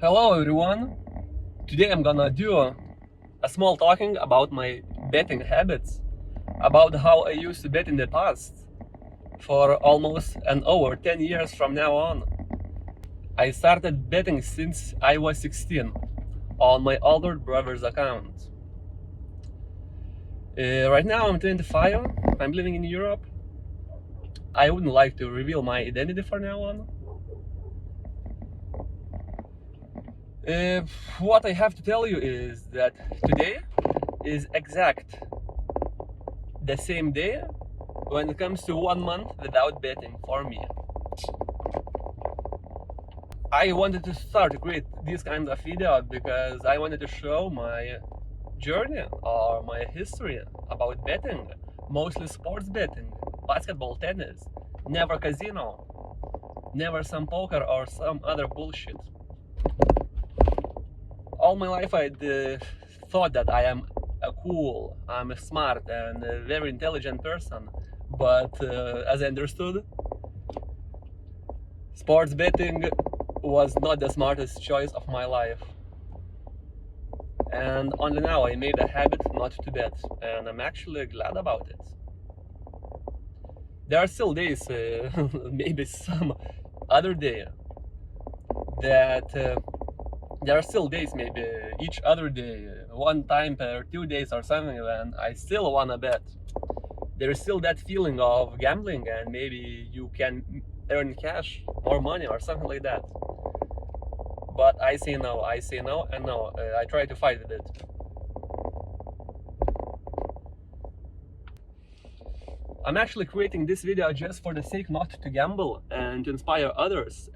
Hello everyone! Today I'm gonna do a small talking about my betting habits, about how I used to bet in the past for almost an over 10 years from now on. I started betting since I was 16 on my older brother's account. Right now I'm 25, I'm living in Europe. I wouldn't like to reveal my identity for now on. What I have to tell you is that today is exact the same day when it comes to 1 month without betting for me. I wanted to start to create this kind of video because I wanted to show my journey or my history about betting, mostly sports betting, basketball, tennis, never casino, never some poker or some other bullshit. All my life I thought that I am I'm a smart and a very intelligent person, but as I understood, sports betting was not the smartest choice of my life. And only now I made a habit not to bet, and I'm actually glad about it. There are still days, maybe some other day, that there are still days, maybe each other day, one time per 2 days or something, when I still wanna bet. There is still that feeling of gambling, and maybe you can earn cash or money or something like that. But I say no, and no. I try to fight with it. I'm actually creating this video just for the sake not to gamble and to inspire others,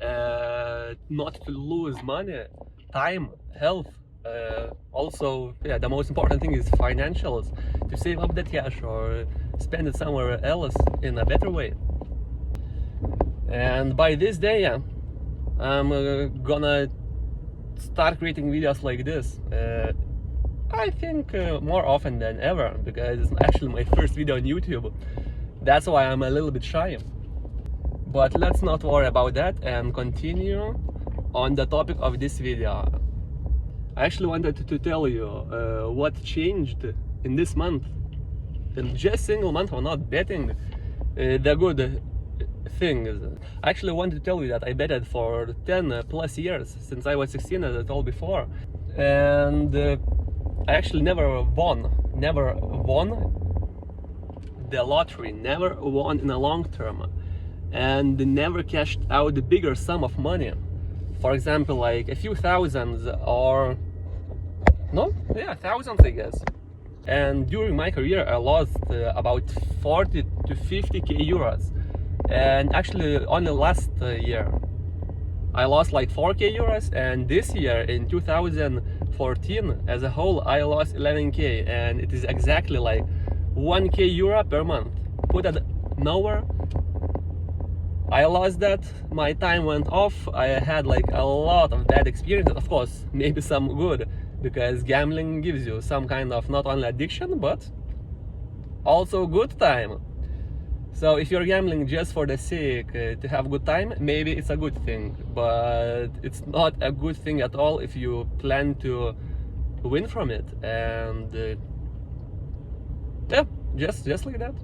not to lose money, time, health. Also, yeah, the most important thing is financials, to save up that cash or spend it somewhere else in a better way. And by this day, yeah, I'm gonna start creating videos like this. I think more often than ever, because it's actually my first video on YouTube. That's why I'm a little bit shy. But let's not worry about that and continue on the topic of this video. I actually wanted to tell you what changed in this month. In just single month of not betting, the good things. I actually wanted to tell you that I betted for 10 plus years since I was 16, as I told before, and I actually never won the lottery, never won in a long term, and never cashed out the bigger sum of money. For example, like a few thousands or thousands, I guess. And during my career, I lost about 40 to 50k euros. And actually, only last year, I lost like 4k euros. And this year, in 2014, as a whole, I lost 11k. And it is exactly like 1k euro per month. Put it nowhere. I lost that, my time went off, I had like a lot of bad experiences, of course, maybe some good, because gambling gives you some kind of not only addiction, but also good time. So if you're gambling just for the sake to have good time, maybe it's a good thing, but it's not a good thing at all if you plan to win from it. And yeah, just like that.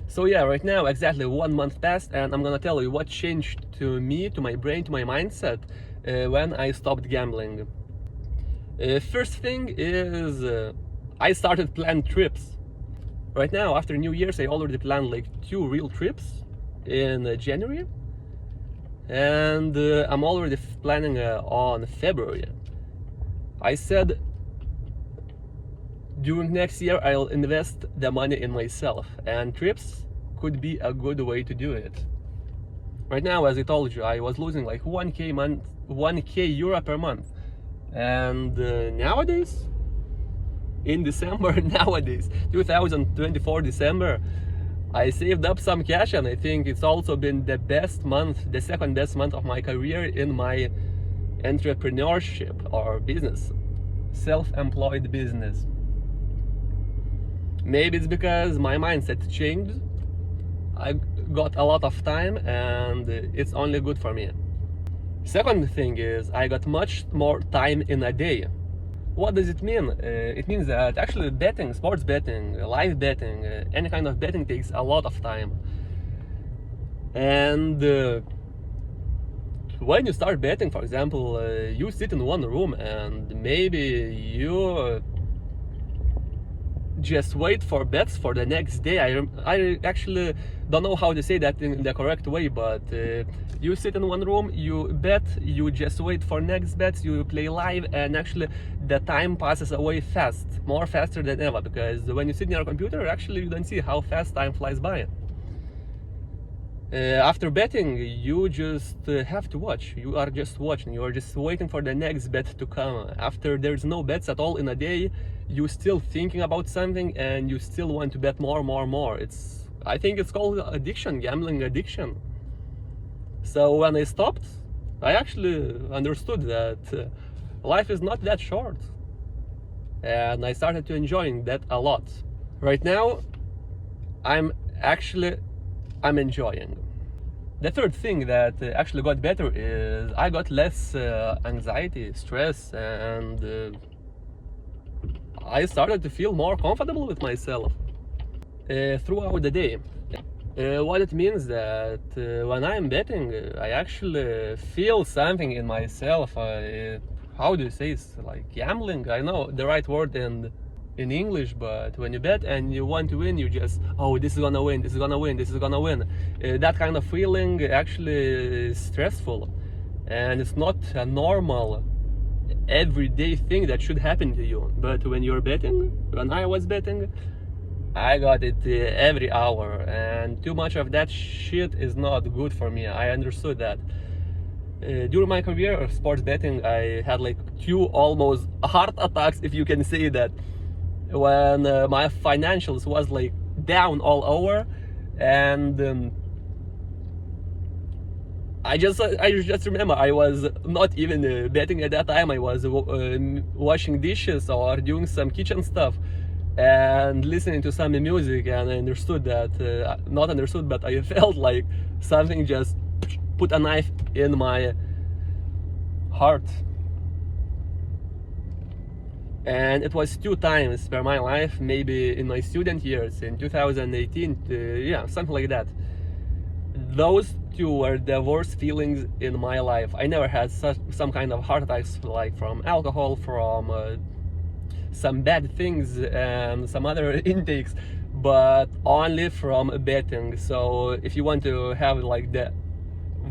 So yeah, right now exactly 1 month passed, and I'm gonna tell you what changed to me, to my brain, to my mindset when I stopped gambling. First thing is I started planning trips. Right now, after New Year's, I already planned like 2 real trips in January, and I'm already planning on February. I said during next year I'll invest the money in myself, and trips could be a good way to do it. Right now, as I told you, I was losing like 1k euro per month, and nowadays, in December, 2024 December, I saved up some cash, and I think it's also been the best month, the second best month of my career in my entrepreneurship or business, self-employed business. Maybe it's because my mindset changed. I got a lot of time, and it's only good for me. Second thing is I got much more time in a day. What does it mean? It means that actually betting, sports betting, live betting, any kind of betting takes a lot of time. And when you start betting, for example, you sit in one room and maybe you just wait for bets for the next day. I actually don't know how to say that in the correct way, but you sit in one room, you bet, you just wait for next bets, you play live, and actually the time passes away fast, more faster than ever, because when you sit in your computer, actually you don't see how fast time flies by. After betting, you just have to watch. You are just watching. You are just waiting for the next bet to come. After there's no bets at all in a day, you still thinking about something and you still want to bet more. I think it's called addiction, gambling addiction. So when I stopped, I actually understood that life is not that short. And I started to enjoying that a lot. Right now, I'm enjoying. The third thing that actually got better is I got less anxiety, stress, and I started to feel more comfortable with myself throughout the day. What it means that when I'm betting, I actually feel something in myself. How do you say it's like gambling? I know the right word in English, but when you bet and you want to win, you just, oh, this is gonna win, this is gonna win, this is gonna win. That kind of feeling actually is stressful, and it's not a normal everyday thing that should happen to you. But when you're betting, when I was betting, I got it every hour, and too much of that shit is not good for me. I understood that. During my career of sports betting, I had like 2 almost heart attacks, if you can say that, when my financials was like down all over, and I just remember I was not even betting at that time. I was washing dishes or doing some kitchen stuff and listening to some music, and I understood that not understood, but I felt like something just put a knife in my heart. And it was 2 times per my life, maybe in my student years in 2018, yeah, something like that. Those 2 were the worst feelings in my life. I never had some kind of heart attacks like from alcohol, from some bad things and some other intakes, but only from betting. So if you want to have like the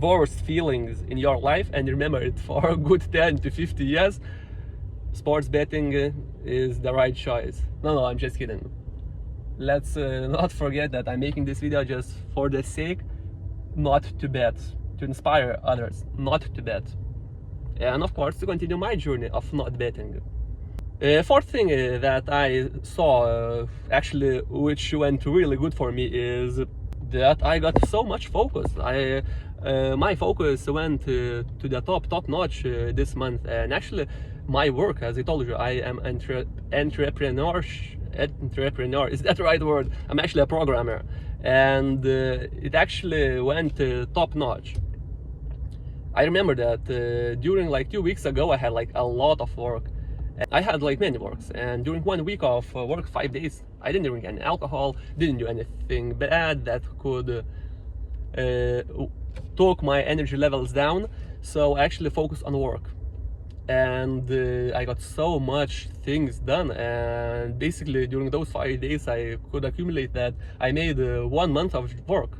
worst feelings in your life and remember it for a good 10 to 50 years, sports betting is the right choice. No, I'm just kidding. Let's not forget that I'm making this video just for the sake not to bet, to inspire others not to bet, and of course to continue my journey of not betting. Fourth thing that I saw actually, which went really good for me, is that I got so much focus. My focus went to the top notch this month, and actually my work, as I told you, I am entrepreneur, is that the right word? I'm actually a programmer, and it actually went top notch. I remember that during like 2 weeks ago I had like a lot of work. I had like many works, and during 1 week of work, 5 days, I didn't drink any alcohol, didn't do anything bad that could took my energy levels down. So I actually focused on work, and I got so much things done, and basically during those 5 days I could accumulate that I made 1 month of work.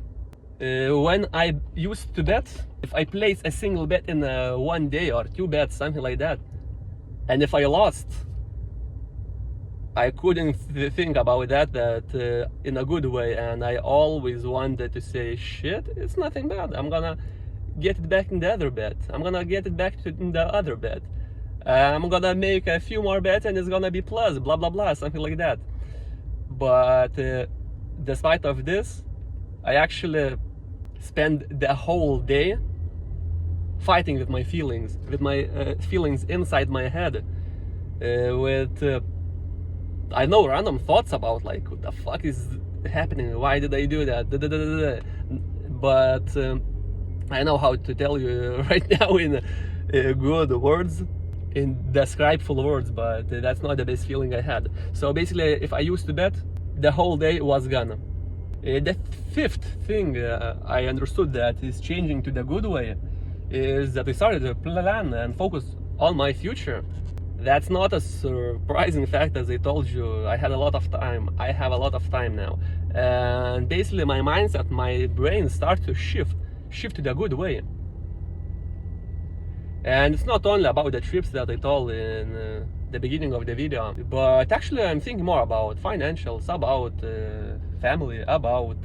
When I used to bet, if I place a single bet in 1 day or 2 bets, something like that, and if I lost, I couldn't think about that in a good way, and I always wanted to say, shit, it's nothing bad, I'm gonna get it back in the other bet, I'm gonna get it back in the other bet, I'm gonna make a few more bets and it's gonna be plus, blah blah blah, something like that. But despite of this, I actually spent the whole day fighting with my feelings, feelings inside my head, with I know random thoughts about like, what the fuck is happening, why did I do that, but I know how to tell you right now in good words, in describeful words, but that's not the best feeling I had. So basically, if I used to bet, the whole day was gone. The fifth thing I understood that is changing to the good way is that I started to plan and focus on my future. That's not a surprising fact, as I told you. I had a lot of time. I have a lot of time now. And basically my mindset, my brain start to shift to the good way. And it's not only about the trips that I told in the beginning of the video, but actually I'm thinking more about financials, about family, about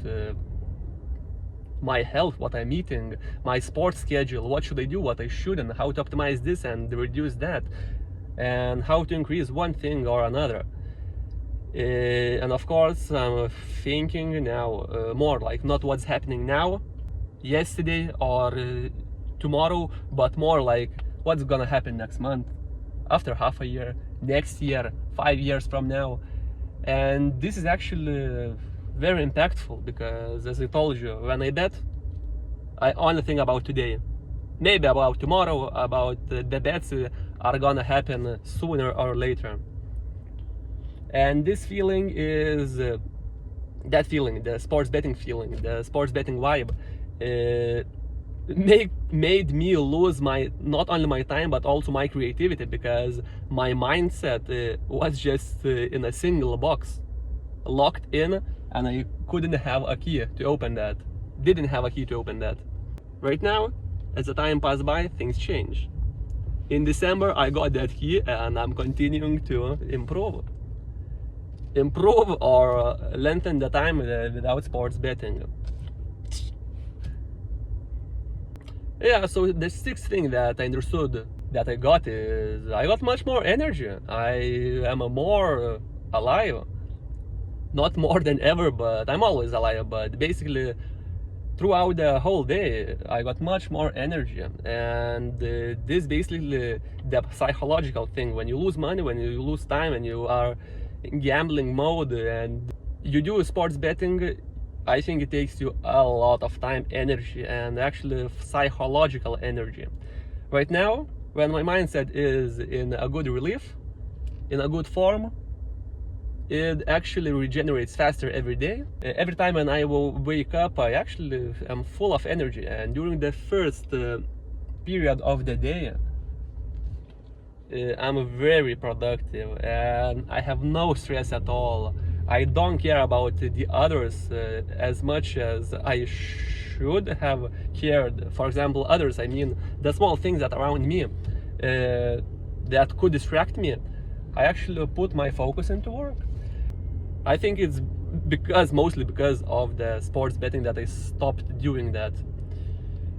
my health, what I'm eating, my sports schedule, what should I do, what I shouldn't, how to optimize this and reduce that, and how to increase one thing or another. And of course I'm thinking now more like not what's happening now, yesterday or tomorrow, but more like what's gonna happen next month, after half a year, next year, 5 years from now. And this is actually very impactful because, as I told you, when I bet, I only think about today, maybe about tomorrow, about the bets are gonna happen sooner or later. And this feeling is that feeling, the sports betting feeling, the sports betting vibe, made me lose not only my time but also my creativity, because my mindset was just in a single box, locked in, and I couldn't have a key to open that, didn't have a key to open that. Right now, as the time passes by, things change. In December I got that key and I'm continuing to improve or lengthen the time without sports betting. Yeah, so the sixth thing that I understood that I got is I got much more energy. I am more alive. Not more than ever, but I'm always alive. But basically, throughout the whole day, I got much more energy. And this basically the psychological thing. When you lose money, when you lose time, and you are in gambling mode, and you do sports betting, I think it takes you a lot of time, energy, and actually psychological energy. Right now, when my mindset is in a good relief, in a good form, it actually regenerates faster every day. Every time when I will wake up, I actually am full of energy. And during the first period of the day, I'm very productive and I have no stress at all. I don't care about the others as much as I should have cared. For example, others, I mean the small things that are around me that could distract me. I actually put my focus into work. I think it's mostly because of the sports betting that I stopped doing that.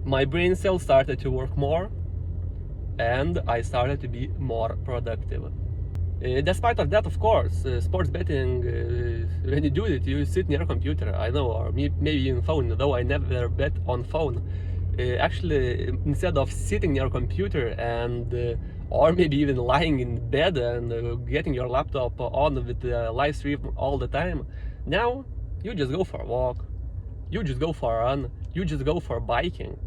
My brain cells started to work more and I started to be more productive. Despite of that, of course, sports betting, when you do it, you sit near a computer, I know, or maybe even phone, though I never bet on phone. Actually, instead of sitting near a computer and or maybe even lying in bed and getting your laptop on with the live stream all the time, now you just go for a walk, you just go for a run, you just go for biking.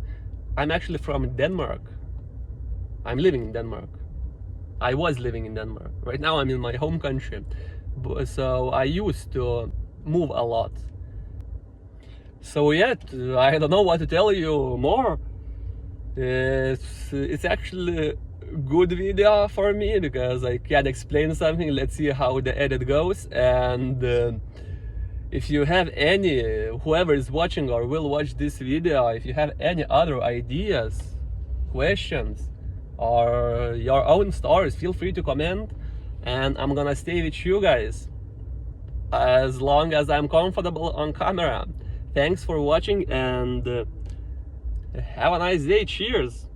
I'm actually from Denmark. I'm living in Denmark. I was living in Denmark. Right now I'm in my home country. So I used to move a lot. So yet, I don't know what to tell you more. It's actually a good video for me because I can explain something. Let's see how the edit goes. And if you have any, whoever is watching or will watch this video, if you have any other ideas, questions, or your own stories, feel free to comment, and I'm gonna stay with you guys as long as I'm comfortable on camera. Thanks for watching and have a nice day. Cheers.